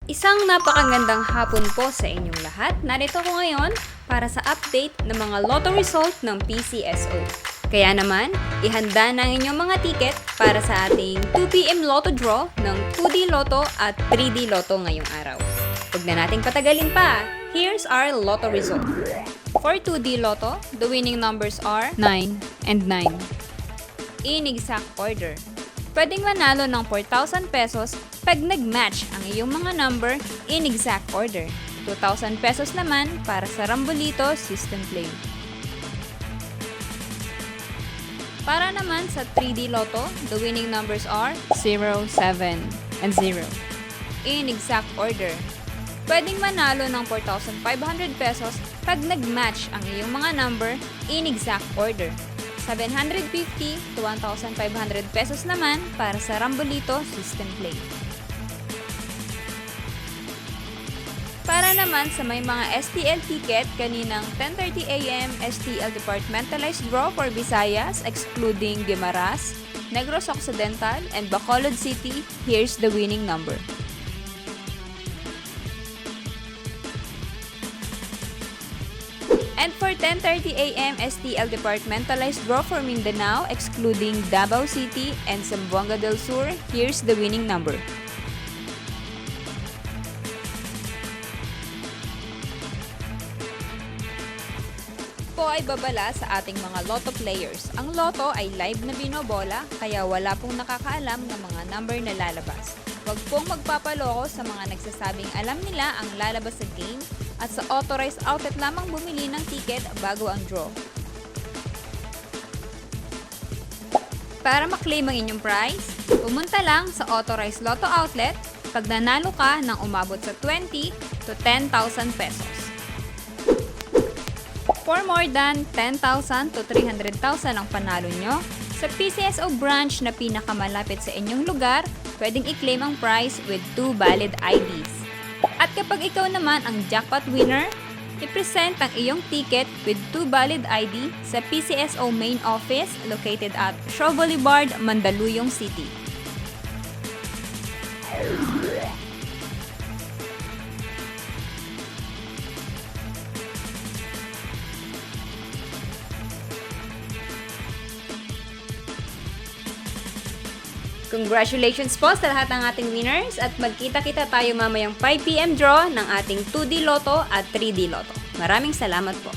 Isang napakagandang hapon po sa inyong lahat. Narito ko ngayon para sa update ng mga lotto result ng PCSO. Kaya naman, ihanda na ang inyong mga ticket para sa ating 2pm lotto draw ng 2D Lotto at 3D Lotto ngayong araw. Huwag na nating patagalin pa. Here's our lotto result. For 2D Lotto, the winning numbers are 9 and 9. In exact order. Pwedeng manalo ng 4,000 pesos pag nag-match ang iyong mga number in exact order. 2,000 pesos naman para sa Rambolito System Play. Para naman sa 3D Lotto, the winning numbers are 0, 7, and 0. In exact order. Pwedeng manalo ng 4,500 pesos pag nag-match ang iyong mga number in exact order. 750 to 1,500 pesos naman para sa Rambolito System Play. Para naman sa may mga STL ticket, kaninang 10:30 AM STL Departmentalized Draw for Visayas excluding Guimaras, Negros Occidental, and Bacolod City, here's the winning number. And for 10:30 AM STL Departmentalized Draw for Mindanao excluding Davao City and Zamboanga del Sur, here's the winning number. Po ay babala sa ating mga lotto players. Ang lotto ay live na binobola, kaya wala pong nakakaalam ng mga number na lalabas. Huwag pong magpapaloko sa mga nagsasabing alam nila ang lalabas sa game at sa authorized outlet lamang bumili ng ticket bago ang draw. Para maklaim ang inyong prize, pumunta lang sa authorized lotto outlet pag nanalo ka ng umabot sa 20 to 10,000 pesos. For more than 10,000 to 300,000 ang panalo nyo, sa PCSO branch na pinakamalapit sa inyong lugar, pwedeng i-claim ang prize with 2 valid IDs. At kapag ikaw naman ang jackpot winner, i-present ang iyong ticket with 2 valid ID sa PCSO main office located at Shaw Boulevard, Mandaluyong City. Congratulations po sa lahat ng ating winners at magkita-kita tayo mamayang 5pm draw ng ating 2D Lotto at 3D Lotto. Maraming salamat po.